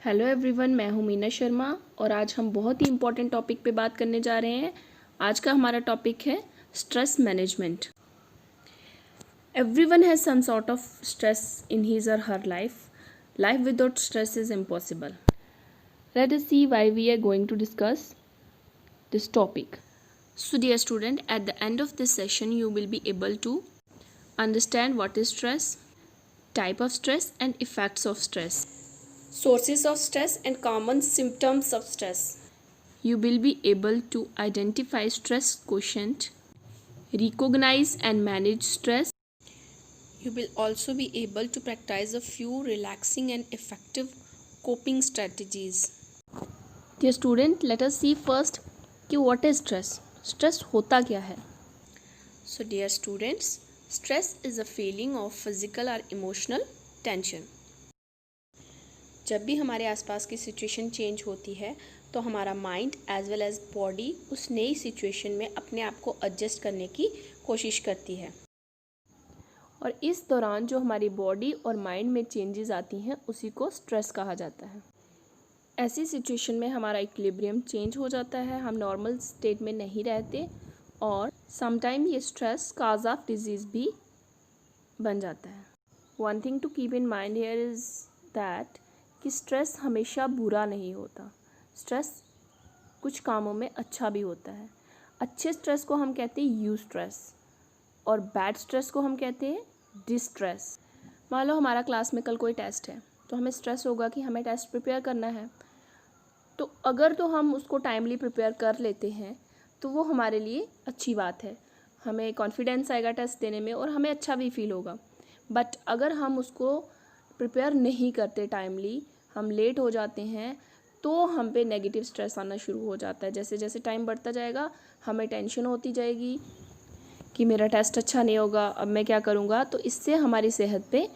Hello everyone, मैं हूं मीना शर्मा और आज हम बहुत ही इम्पोर्टेंट टॉपिक पे बात करने जा रहे हैं। आज का हमारा टॉपिक है stress management. Everyone has some sort of stress in his और her life without stress is impossible. Let us see why we are going to discuss this topic. So dear student, at the end of this session you will be able to understand what is stress, type of stress and effects of stress, sources of stress and common symptoms of stress. You will be able to identify stress quotient, recognize and manage stress. You will also be able to practice a few relaxing and effective coping strategies. Dear student, let us see first कि what is stress. Stress होता क्या है? So dear students, stress is a feeling of physical or emotional tension. जब भी हमारे आसपास की situation change होती है तो हमारा mind as well as body उस नई सिचुएशन में अपने आप को एडजस्ट करने की कोशिश करती है, और इस दौरान जो हमारी बॉडी और माइंड में चेंजेस आती हैं उसी को स्ट्रेस कहा जाता है। ऐसी सिचुएशन में हमारा इक्विलिब्रियम चेंज हो जाता है, हम नॉर्मल स्टेट में नहीं रहते और समटाइम ये स्ट्रेस काज ऑफ डिजीज़ भी बन जाता है। One thing to keep in mind here is that कि स्ट्रेस हमेशा बुरा नहीं होता। स्ट्रेस कुछ कामों में अच्छा भी होता है। अच्छे स्ट्रेस को हम कहते हैं यू स्ट्रेस और बैड स्ट्रेस को हम कहते हैं डिस्ट्रेस। मान लो हमारा क्लास में कल कोई टेस्ट है तो हमें स्ट्रेस होगा कि हमें टेस्ट प्रिपेयर करना है, तो अगर तो हम उसको टाइमली प्रिपेयर कर लेते हैं तो वो हमारे लिए अच्छी बात है, हमें कॉन्फिडेंस आएगा टेस्ट देने में और हमें अच्छा भी फील होगा। बट अगर हम उसको प्रिपेयर नहीं करते टाइमली, हम लेट हो जाते हैं, तो हम पे नेगेटिव स्ट्रेस आना शुरू हो जाता है। जैसे जैसे टाइम बढ़ता जाएगा हमें टेंशन होती जाएगी कि मेरा टेस्ट अच्छा नहीं होगा, अब मैं क्या करूँगा। तो इससे हमारी सेहत पे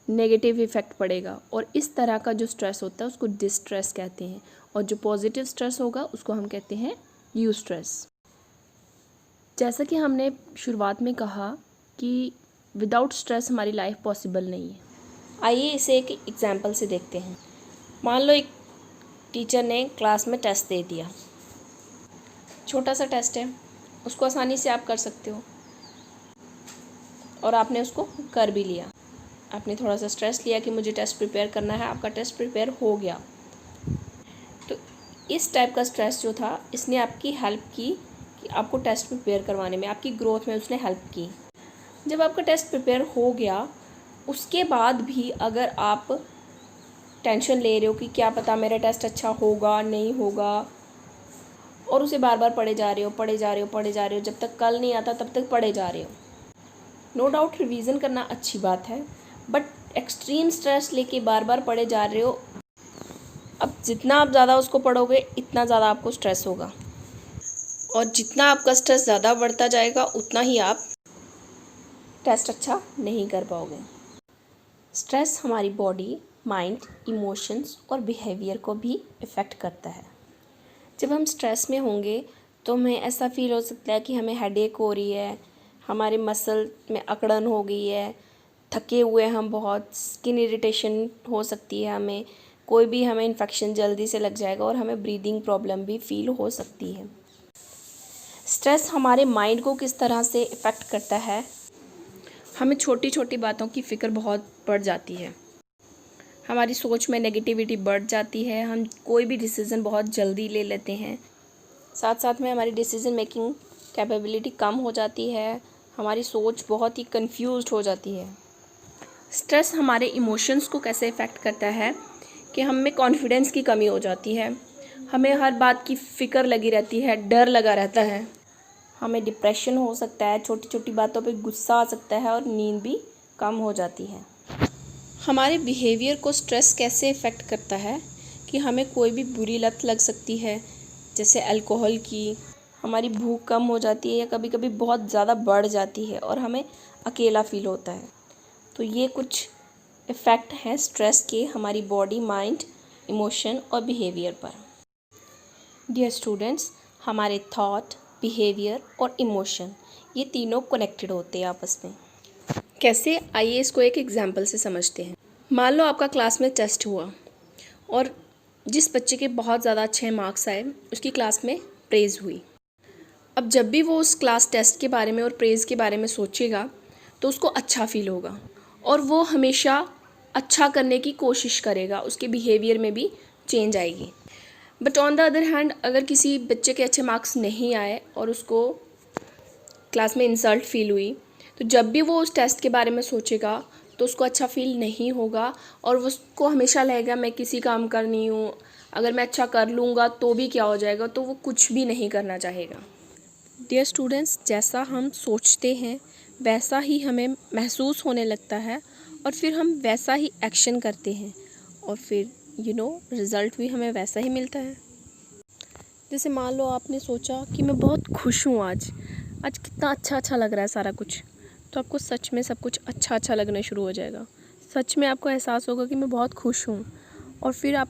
नेगेटिव इफ़ेक्ट पड़ेगा और इस तरह का जो स्ट्रेस होता है उसको डिस्ट्रेस कहते हैं, और जो पॉजिटिव स्ट्रेस होगा उसको हम कहते हैं यू स्ट्रेस। जैसा कि हमने शुरुआत में कहा कि विदाउट स्ट्रेस हमारी लाइफ पॉसिबल नहीं है। आइए इसे एक एग्जांपल से देखते हैं। मान लो एक टीचर ने क्लास में टेस्ट दे दिया, छोटा सा टेस्ट है, उसको आसानी से आप कर सकते हो और आपने उसको कर भी लिया। आपने थोड़ा सा स्ट्रेस लिया कि मुझे टेस्ट प्रिपेयर करना है, आपका टेस्ट प्रिपेयर हो गया। तो इस टाइप का स्ट्रेस जो था इसने आपकी हेल्प की कि आपको टेस्ट प्रिपेयर करवाने में, आपकी ग्रोथ में उसने हेल्प की। जब आपका टेस्ट प्रिपेयर हो गया उसके बाद भी अगर आप टेंशन ले रहे हो कि क्या पता मेरा टेस्ट अच्छा होगा नहीं होगा, और उसे बार बार पढ़े जा रहे हो, जब तक कल नहीं आता तब तक पढ़े जा रहे हो। नो डाउट रिवीजन करना अच्छी बात है, बट एक्सट्रीम स्ट्रेस लेके बार बार पढ़े जा रहे हो। अब जितना आप ज़्यादा उसको पढ़ोगे इतना ज़्यादा आपको स्ट्रेस होगा, और जितना आपका स्ट्रेस ज़्यादा बढ़ता जाएगा उतना ही आप टेस्ट अच्छा नहीं कर पाओगे। स्ट्रेस हमारी बॉडी, माइंड, इमोशंस और बिहेवियर को भी इफ़ेक्ट करता है। जब हम स्ट्रेस में होंगे तो हमें ऐसा फील हो सकता है कि हमें हेडेक हो रही है, हमारे मसल में अकड़न हो गई है, थके हुए हम बहुत, स्किन इरिटेशन हो सकती है, हमें इन्फेक्शन जल्दी से लग जाएगा और हमें ब्रीदिंग प्रॉब्लम भी फील हो सकती है। स्ट्रेस हमारे माइंड को किस तरह से इफ़ेक्ट करता है, हमें छोटी छोटी बातों की फ़िक्र बहुत बढ़ जाती है, हमारी सोच में नेगेटिविटी बढ़ जाती है, हम कोई भी डिसीज़न बहुत जल्दी ले लेते हैं, साथ साथ में हमारी डिसीज़न मेकिंग कैपेबिलिटी कम हो जाती है, हमारी सोच बहुत ही कंफ्यूज्ड हो जाती है। स्ट्रेस हमारे इमोशंस को कैसे इफ़ेक्ट करता है कि हम में कॉन्फिडेंस की कमी हो जाती है, हमें हर बात की फ़िक्र लगी रहती है, डर लगा रहता है, हमें डिप्रेशन हो सकता है, छोटी छोटी बातों पे गुस्सा आ सकता है और नींद भी कम हो जाती है। हमारे बिहेवियर को स्ट्रेस कैसे इफ़ेक्ट करता है कि हमें कोई भी बुरी लत लग सकती है, जैसे अल्कोहल की, हमारी भूख कम हो जाती है या कभी कभी बहुत ज़्यादा बढ़ जाती है और हमें अकेला फील होता है। तो ये कुछ इफ़ेक्ट हैं स्ट्रेस के हमारी बॉडी, माइंड, इमोशन और बिहेवियर पर। डियर स्टूडेंट्स, हमारे थॉट, बिहेवियर और इमोशन ये तीनों कनेक्टेड होते हैं आपस में। कैसे, आइए इसको एक एग्जांपल से समझते हैं। मान लो आपका क्लास में टेस्ट हुआ और जिस बच्चे के बहुत ज़्यादा अच्छे मार्क्स आए उसकी क्लास में प्रेज़ हुई। अब जब भी वो उस क्लास टेस्ट के बारे में और प्रेज़ के बारे में सोचेगा तो उसको अच्छा फील होगा और वो हमेशा अच्छा करने की कोशिश करेगा, उसके बिहेवियर में भी चेंज आएगी। But on the other hand अगर किसी बच्चे के अच्छे मार्क्स नहीं आए और उसको क्लास में इंसल्ट फील हुई तो जब भी वो उस टेस्ट के बारे में सोचेगा तो उसको अच्छा फील नहीं होगा और उसको हमेशा लगेगा मैं किसी काम का नहीं हूँ, अगर मैं अच्छा कर लूँगा तो भी क्या हो जाएगा, तो वो कुछ भी नहीं करना चाहेगा। डियर स्टूडेंट्स, जैसा हम सोचते हैं वैसा ही हमें महसूस होने लगता है और फिर हम वैसा ही एक्शन करते हैं और फिर रिज़ल्ट भी हमें वैसा ही मिलता है। जैसे मान लो आपने सोचा कि मैं बहुत खुश हूँ, आज कितना अच्छा लग रहा है सारा कुछ, तो आपको सच में सब कुछ अच्छा लगना शुरू हो जाएगा। सच में आपको एहसास होगा कि मैं बहुत खुश हूँ और फिर आप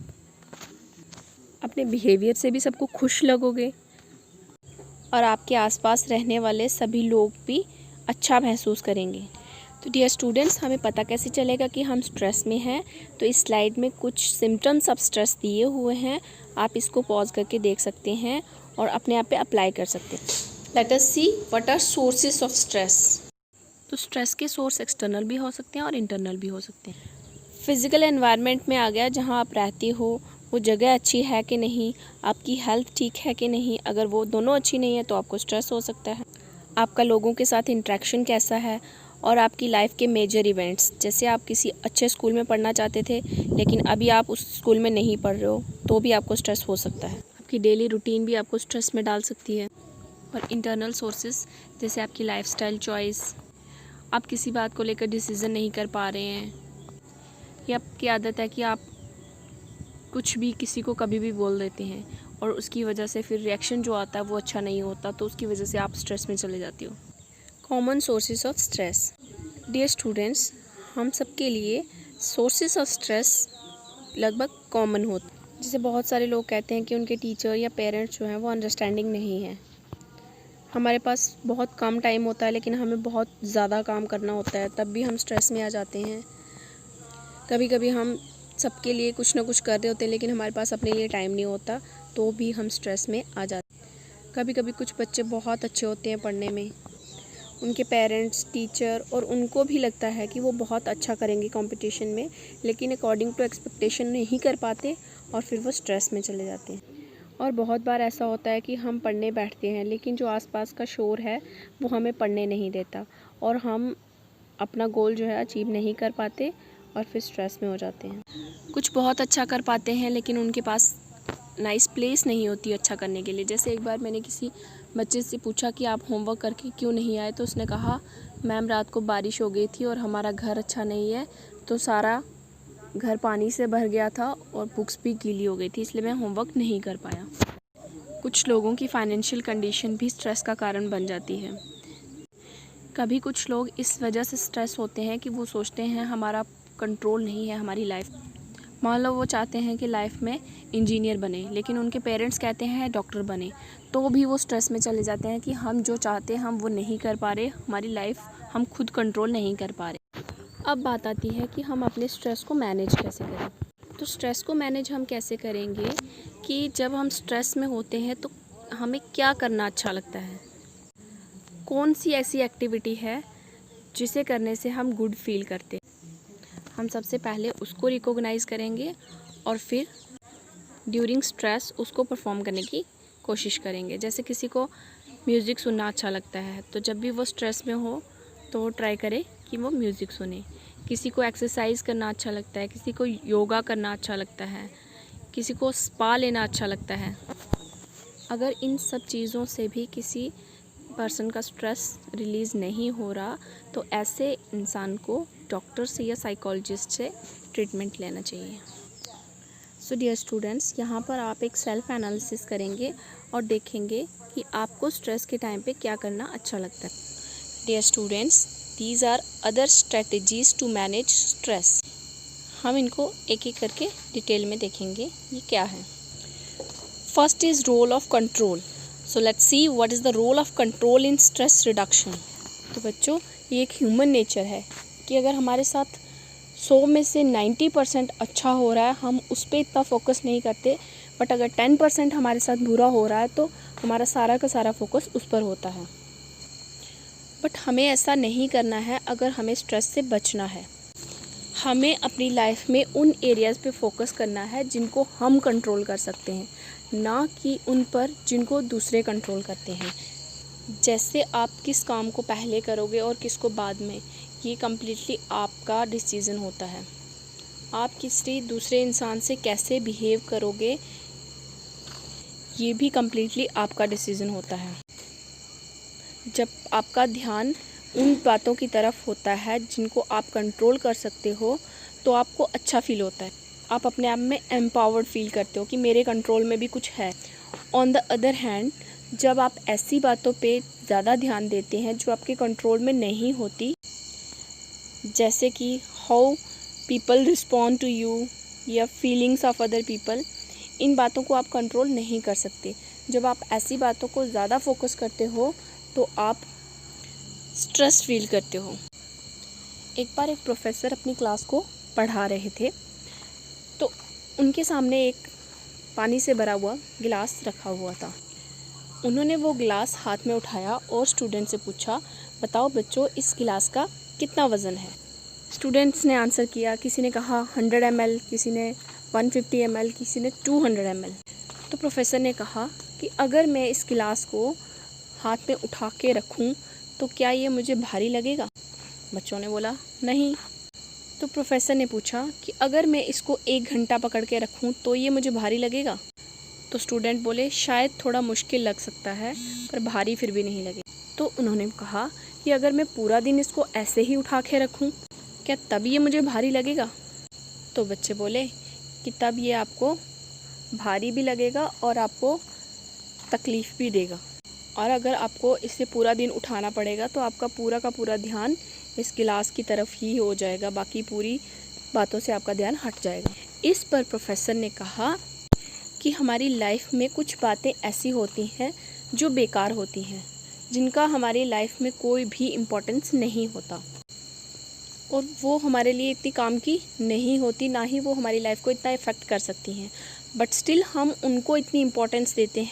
अपने बिहेवियर से भी सबको खुश लगोगे और आपके आसपास रहने वाले सभी लोग भी अच्छा महसूस करेंगे। तो डियर स्टूडेंट्स, हमें पता कैसे चलेगा कि हम स्ट्रेस में हैं? तो इस स्लाइड में कुछ सिम्टम्स ऑफ स्ट्रेस दिए हुए हैं, आप इसको पॉज करके देख सकते हैं और अपने आप पे अप्लाई कर सकते हैं। Let us see what are sources of stress. तो स्ट्रेस के सोर्स एक्सटर्नल भी हो सकते हैं और इंटरनल भी हो सकते हैं। फिज़िकल एनवायरनमेंट में आ गया, जहाँ आप रहते हो वो जगह अच्छी है कि नहीं, आपकी हेल्थ ठीक है कि नहीं, अगर वो दोनों अच्छी नहीं है तो आपको स्ट्रेस हो सकता है। आपका लोगों के साथ इंटरेक्शन कैसा है और आपकी लाइफ के मेजर इवेंट्स, जैसे आप किसी अच्छे स्कूल में पढ़ना चाहते थे लेकिन अभी आप उस स्कूल में नहीं पढ़ रहे हो तो भी आपको स्ट्रेस हो सकता है। आपकी डेली रूटीन भी आपको स्ट्रेस में डाल सकती है। और इंटरनल सोर्सेस जैसे आपकी लाइफस्टाइल चॉइस, आप किसी बात को लेकर डिसीज़न नहीं कर पा रहे हैं या आपकी आदत है कि आप कुछ भी किसी को कभी भी बोल देते हैं और उसकी वजह से फिर रिएक्शन जो आता है वो अच्छा नहीं होता, तो उसकी वजह से आप स्ट्रेस में चले जाती हो। Common sources of stress. Dear students, हम सब के लिए सोर्सेस ऑफ स्ट्रेस लगभग कॉमन होते हैं। जैसे बहुत सारे लोग कहते हैं कि उनके टीचर या पेरेंट्स जो हैं वो अंडरस्टैंडिंग नहीं है। हमारे पास बहुत कम टाइम होता है लेकिन हमें बहुत ज़्यादा काम करना होता है, तब भी हम स्ट्रेस में आ जाते हैं। कभी कभी हम सबके लिए कुछ ना कुछ कर रहे होते हैं लेकिन हमारे पास अपने लिए टाइम नहीं होता, तो भी हम स्ट्रेस में आ जाते हैं। कभी कभी कुछ बच्चे बहुत अच्छे होते हैं पढ़ने में, उनके पेरेंट्स, टीचर और उनको भी लगता है कि वो बहुत अच्छा करेंगे कंपटीशन में, लेकिन अकॉर्डिंग टू एक्सपेक्टेशन नहीं कर पाते और फिर वो स्ट्रेस में चले जाते हैं। और बहुत बार ऐसा होता है कि हम पढ़ने बैठते हैं लेकिन जो आसपास का शोर है वो हमें पढ़ने नहीं देता और हम अपना गोल जो है अचीव नहीं कर पाते और फिर स्ट्रेस में हो जाते हैं। कुछ बहुत अच्छा कर पाते हैं लेकिन उनके पास नाइस प्लेस नहीं होती अच्छा करने के लिए। जैसे एक बार मैंने किसी बच्चे से पूछा कि आप होमवर्क करके क्यों नहीं आए, तो उसने कहा मैम रात को बारिश हो गई थी और हमारा घर अच्छा नहीं है तो सारा घर पानी से भर गया था और बुक्स भी गीली हो गई थी, इसलिए मैं होमवर्क नहीं कर पाया। कुछ लोगों की फाइनेंशियल कंडीशन भी स्ट्रेस का कारण बन जाती है। कभी कुछ लोग इस वजह से स्ट्रेस होते हैं कि वो सोचते हैं हमारा कंट्रोल नहीं है हमारी लाइफ। मान लो वो चाहते हैं कि लाइफ में इंजीनियर बने लेकिन उनके पेरेंट्स कहते हैं डॉक्टर बने, तो भी वो स्ट्रेस में चले जाते हैं कि हम जो चाहते हैं हम वो नहीं कर पा रहे, हमारी लाइफ हम खुद कंट्रोल नहीं कर पा रहे। अब बात आती है कि हम अपने स्ट्रेस को मैनेज कैसे करें। तो स्ट्रेस को मैनेज हम कैसे करेंगे कि जब हम स्ट्रेस में होते हैं तो हमें क्या करना अच्छा लगता है, कौन सी ऐसी एक्टिविटी है जिसे करने से हम गुड फील करते हैं। हम सबसे पहले उसको रिकॉग्नाइज़ करेंगे और फिर ड्यूरिंग स्ट्रेस उसको परफॉर्म करने की कोशिश करेंगे। जैसे किसी को म्यूज़िक सुनना अच्छा लगता है तो जब भी वो स्ट्रेस में हो तो वो ट्राई करे कि वो म्यूज़िक सुने। किसी को एक्सरसाइज करना अच्छा लगता है, किसी को योगा करना अच्छा लगता है, किसी को स्पा लेना अच्छा लगता है। अगर इन सब चीज़ों से भी किसी पर्सन का स्ट्रेस रिलीज़ नहीं हो रहा तो ऐसे इंसान को डॉक्टर से या साइकोलॉजिस्ट से ट्रीटमेंट लेना चाहिए। सो डियर स्टूडेंट्स, यहाँ पर आप एक सेल्फ एनालिसिस करेंगे और देखेंगे कि आपको स्ट्रेस के टाइम पे क्या करना अच्छा लगता है। Dear students, these are other strategies to manage stress. हम इनको एक एक करके डिटेल में देखेंगे ये क्या है। First is role of control. So let's see what is the role of control in stress reduction. तो बच्चों, ये एक ह्यूमन नेचर है कि अगर हमारे साथ 100 में से 90% अच्छा हो रहा है, हम उस पर इतना फोकस नहीं करते, बट अगर 10% हमारे साथ बुरा हो रहा है तो हमारा सारा का सारा फोकस उस पर होता है। बट हमें ऐसा नहीं करना है। अगर हमें स्ट्रेस से बचना है, हमें अपनी लाइफ में उन एरियाज़ पे फोकस करना है जिनको हम कंट्रोल कर सकते हैं, ना कि उन पर जिनको दूसरे कंट्रोल करते हैं। जैसे आप किस काम को पहले करोगे और किसको बाद में, ये कम्प्लीटली आपका डिसीज़न होता है। आप किसी दूसरे इंसान से कैसे बिहेव करोगे, ये भी कम्प्लीटली आपका डिसीज़न होता है। जब आपका ध्यान उन बातों की तरफ होता है जिनको आप कंट्रोल कर सकते हो, तो आपको अच्छा फील होता है। आप अपने आप में एम्पावर्ड फील करते हो कि मेरे कंट्रोल में भी कुछ है। ऑन द अदर हैंड, जब आप ऐसी बातों पे ज़्यादा ध्यान देते हैं जो आपके कंट्रोल में नहीं होती, जैसे कि how people respond to you या फीलिंग्स ऑफ अदर पीपल, इन बातों को आप कंट्रोल नहीं कर सकते। जब आप ऐसी बातों को ज़्यादा फोकस करते हो तो आप स्ट्रेस फील करते हो। एक बार एक प्रोफेसर अपनी क्लास को पढ़ा रहे थे, तो उनके सामने एक पानी से भरा हुआ गिलास रखा हुआ था। उन्होंने वो गिलास हाथ में उठाया और स्टूडेंट से पूछा, बताओ बच्चों, इस गिलास का कितना वज़न है। स्टूडेंट्स ने आंसर किया, किसी ने कहा 100 ml, किसी ने 150 ml, किसी ने 200 ml। तो प्रोफेसर ने कहा कि अगर मैं इस गिलास को हाथ में उठा के रखूं तो क्या ये मुझे भारी लगेगा। बच्चों ने बोला नहीं। तो प्रोफेसर ने पूछा कि अगर मैं इसको 1 घंटा पकड़ के रखूं तो ये मुझे भारी लगेगा। तो स्टूडेंट बोले शायद थोड़ा मुश्किल लग सकता है, पर भारी फिर भी नहीं लगे। तो उन्होंने कहा कि अगर मैं पूरा दिन इसको ऐसे ही उठा के रखूं, क्या तब ये मुझे भारी लगेगा। तो बच्चे बोले कि तब ये आपको भारी भी लगेगा और आपको तकलीफ़ भी देगा, और अगर आपको इसे पूरा दिन उठाना पड़ेगा तो आपका पूरा का पूरा ध्यान इस गिलास की तरफ ही हो जाएगा, बाकी पूरी बातों से आपका ध्यान हट जाएगा। इस पर प्रोफेसर ने कहा कि हमारी लाइफ में कुछ बातें ऐसी होती हैं जो बेकार होती हैं, जिनका हमारी लाइफ में कोई भी इम्पोर्टेंस नहीं होता, और वो हमारे लिए इतनी काम की नहीं होती, ना ही वो हमारी लाइफ को इतना इफ़ेक्ट कर सकती हैं, बट स्टिल हम उनको इतनी इम्पोर्टेंस देते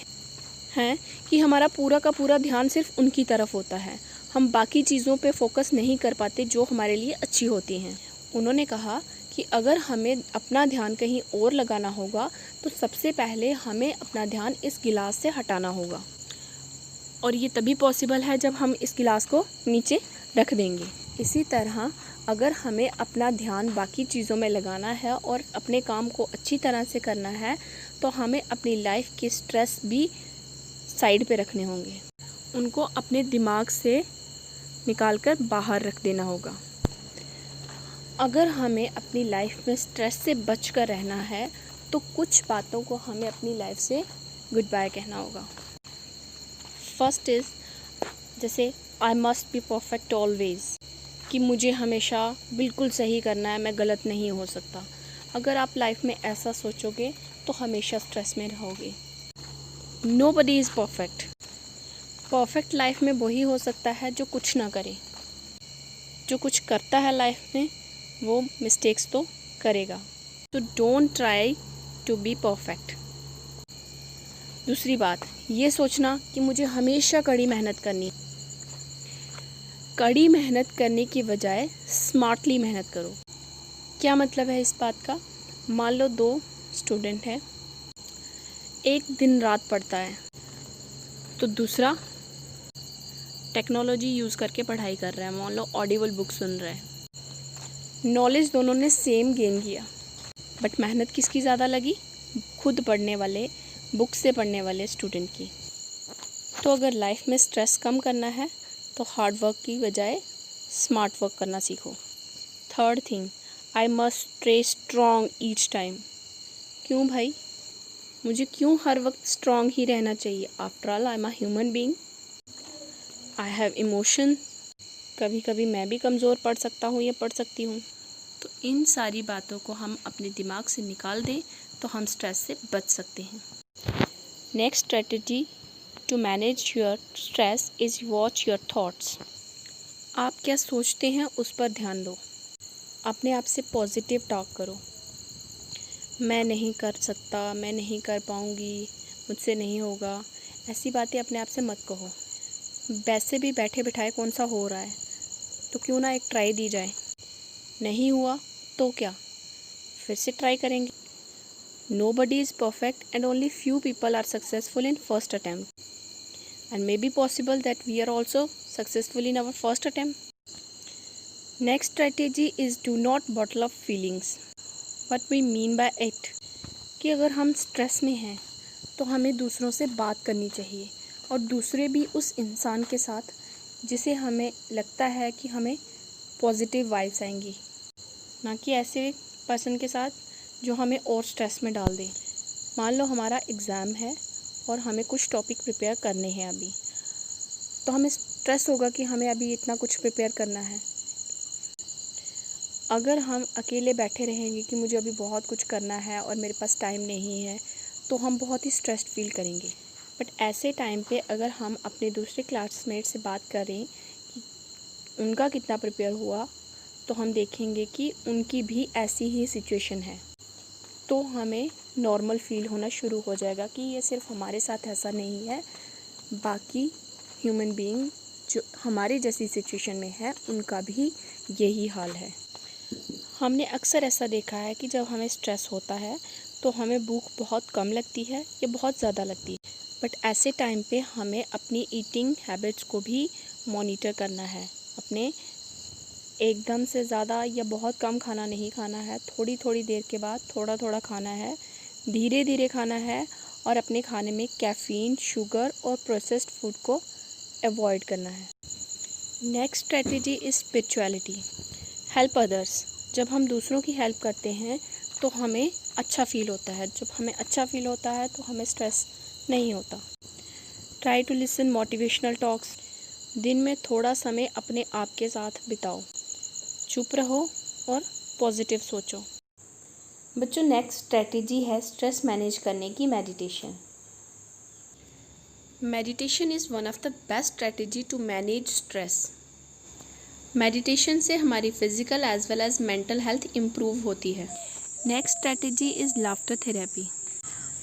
हैं कि हमारा पूरा का पूरा ध्यान सिर्फ उनकी तरफ होता है। हम बाकी चीज़ों पे फोकस नहीं कर पाते जो हमारे लिए अच्छी होती हैं। उन्होंने कहा कि अगर हमें अपना ध्यान कहीं और लगाना होगा तो सबसे पहले हमें अपना ध्यान इस गिलास से हटाना होगा, और ये तभी पॉसिबल है जब हम इस गिलास को नीचे रख देंगे। इसी तरह अगर हमें अपना ध्यान बाकी चीज़ों में लगाना है और अपने काम को अच्छी तरह से करना है, तो हमें अपनी लाइफ के स्ट्रेस भी साइड पे रखने होंगे, उनको अपने दिमाग से निकाल कर बाहर रख देना होगा। अगर हमें अपनी लाइफ में स्ट्रेस से बच कर रहना है तो कुछ बातों को हमें अपनी लाइफ से गुड बाय कहना होगा। फर्स्ट इज़, जैसे I must be perfect always, कि मुझे हमेशा बिल्कुल सही करना है, मैं गलत नहीं हो सकता। अगर आप लाइफ में ऐसा सोचोगे तो हमेशा स्ट्रेस में रहोगे। Nobody is perfect. Perfect life में वही हो सकता है जो कुछ ना करे। जो कुछ करता है लाइफ में वो मिस्टेक्स तो करेगा। तो don't try to be perfect. दूसरी बात, ये सोचना कि मुझे हमेशा कड़ी मेहनत करनी। कड़ी मेहनत करने की बजाय स्मार्टली मेहनत करो। क्या मतलब है इस बात का? मान लो 2 स्टूडेंट हैं, एक दिन रात पढ़ता है तो दूसरा टेक्नोलॉजी यूज़ करके पढ़ाई कर रहा है, मान लो ऑडिबल बुक सुन रहा है। नॉलेज दोनों ने सेम गेन किया, बट मेहनत किसकी ज़्यादा लगी? खुद पढ़ने वाले, बुक से पढ़ने वाले स्टूडेंट की। तो अगर लाइफ में स्ट्रेस कम करना है तो हार्ड वर्क की बजाय स्मार्ट वर्क करना सीखो। Third thing, I must stay strong each time. क्यों भाई, मुझे क्यों हर वक्त स्ट्रॉन्ग ही रहना चाहिए? After all I am a human being, I have emotion. कभी कभी मैं भी कमज़ोर पड़ सकता हूँ या पड़ सकती हूँ। तो इन सारी बातों को हम अपने दिमाग से निकाल दें तो हम स्ट्रेस से बच सकते हैं। Next strategy to manage your stress is watch your thoughts. आप क्या सोचते हैं उस पर ध्यान दो। अपने आप से पॉजिटिव टॉक करो। मैं नहीं कर सकता, मैं नहीं कर पाऊँगी, मुझसे नहीं होगा, ऐसी बातें अपने आप से मत कहो। वैसे भी बैठे बिठाए कौन सा हो रहा है, तो क्यों ना एक ट्राई दी जाए। नहीं हुआ तो क्या, फिर से ट्राई करेंगे। Nobody is perfect and only few people are successful in first attempt. And maybe possible that we are also successful in our first attempt. Next strategy is do not bottle up feelings. What we mean by it कि अगर हम stress में हैं तो हमें दूसरों से बात करनी चाहिए और दूसरे भी उस इंसान के साथ जिसे हमें लगता है कि हमें पॉजिटिव वाइब्स आएंगी, ना कि ऐसे पर्सन के साथ जो हमें और स्ट्रेस में डाल दे। मान लो हमारा एग्ज़ाम है और हमें कुछ टॉपिक प्रिपेयर करने हैं अभी, तो हमें स्ट्रेस होगा कि हमें अभी इतना कुछ प्रिपेयर करना है। अगर हम अकेले बैठे रहेंगे कि मुझे अभी बहुत कुछ करना है और मेरे पास टाइम नहीं है, तो हम बहुत ही स्ट्रेस्ड फील करेंगे। बट ऐसे टाइम पे अगर हम अपने दूसरे क्लासमेट से बात करें कि उनका कितना प्रिपेयर हुआ, तो हम देखेंगे कि उनकी भी ऐसी ही सिचुएशन है। तो हमें नॉर्मल फील होना शुरू हो जाएगा कि ये सिर्फ हमारे साथ ऐसा नहीं है, बाकी ह्यूमन बीइंग जो हमारी जैसी सिचुएशन में है उनका भी यही हाल है। हमने अक्सर ऐसा देखा है कि जब हमें स्ट्रेस होता है तो हमें भूख बहुत कम लगती है या बहुत ज़्यादा लगती है। बट ऐसे टाइम पे हमें अपनी ईटिंग हैबिट्स को भी मॉनिटर करना है। अपने एकदम से ज़्यादा या बहुत कम खाना नहीं खाना है, थोड़ी थोड़ी देर के बाद थोड़ा थोड़ा खाना है, धीरे धीरे खाना है और अपने खाने में कैफ़ीन, शुगर और प्रोसेस्ड फूड को अवॉइड करना है। Next strategy is spirituality. Help others. जब हम दूसरों की हेल्प करते हैं तो हमें अच्छा फ़ील होता है। जब हमें अच्छा फ़ील होता है तो हमें स्ट्रेस नहीं होता। Try to listen motivational talks. दिन में थोड़ा समय अपने आप के साथ बिताओ, चुप रहो और पॉजिटिव सोचो। बच्चों, नेक्स्ट स्ट्रेटजी है स्ट्रेस मैनेज करने की meditation. Meditation is one of the best strategy to manage stress. Meditation से हमारी physical as well as mental health improve होती है। Next strategy is laughter therapy.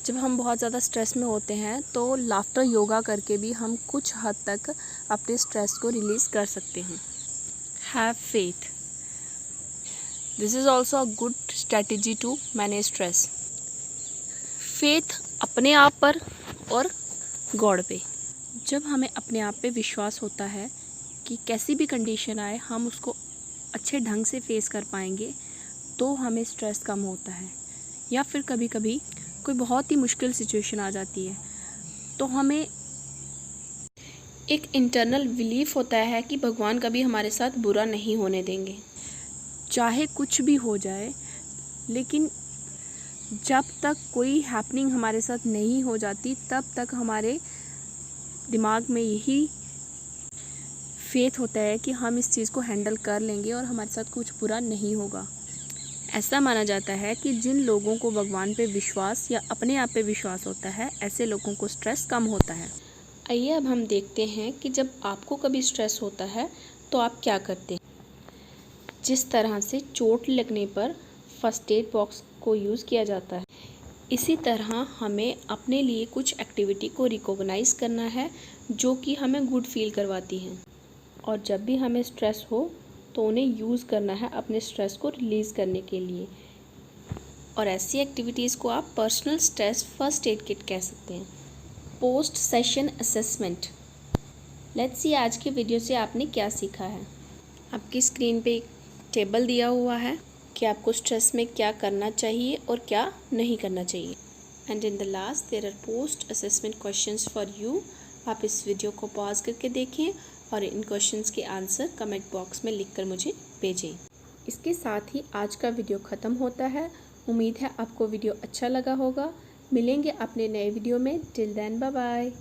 जब हम बहुत ज़्यादा स्ट्रेस में होते हैं तो लाफ्टर योगा करके भी हम कुछ हद तक अपने स्ट्रेस को रिलीज़ कर सकते हैं। Have faith. This is also a good strategy to manage stress. Faith अपने आप पर और गॉड पे। जब हमें अपने आप पे विश्वास होता है कि कैसी भी कंडीशन आए हम उसको अच्छे ढंग से फेस कर पाएंगे, तो हमें स्ट्रेस कम होता है। या फिर कभी कभी कोई बहुत ही मुश्किल सिचुएशन आ जाती है तो हमें एक इंटरनल बिलीफ होता है कि भगवान कभी हमारे साथ बुरा नहीं होने देंगे, चाहे कुछ भी हो जाए। लेकिन जब तक कोई हैपनिंग हमारे साथ नहीं हो जाती तब तक हमारे दिमाग में यही फेथ होता है कि हम इस चीज़ को हैंडल कर लेंगे और हमारे साथ कुछ बुरा नहीं होगा। ऐसा माना जाता है कि जिन लोगों को भगवान पे विश्वास या अपने आप पे विश्वास होता है, ऐसे लोगों को स्ट्रेस कम होता है। आइए अब हम देखते हैं कि जब आपको कभी स्ट्रेस होता है तो आप क्या करते हैं। जिस तरह से चोट लगने पर फर्स्ट एड बॉक्स को यूज़ किया जाता है, इसी तरह हमें अपने लिए कुछ एक्टिविटी को रिकॉग्नाइज़ करना है जो कि हमें गुड फील करवाती हैं। और जब भी हमें स्ट्रेस हो तो उन्हें यूज़ करना है अपने स्ट्रेस को रिलीज़ करने के लिए। और ऐसी एक्टिविटीज़ को आप personal stress first aid kit कह सकते हैं। Post session assessment. Let's see आज के वीडियो से आपने क्या सीखा है। आपकी स्क्रीन पे एक टेबल दिया हुआ है कि आपको स्ट्रेस में क्या करना चाहिए और क्या नहीं करना चाहिए। And in the last there are post assessment questions for you. आप इस वीडियो को पॉज करके देखें और इन क्वेश्चंस के आंसर कमेंट बॉक्स में लिखकर मुझे भेजें। इसके साथ ही आज का वीडियो ख़त्म होता है। उम्मीद है आपको वीडियो अच्छा लगा होगा। मिलेंगे अपने नए वीडियो में। Till then bye bye.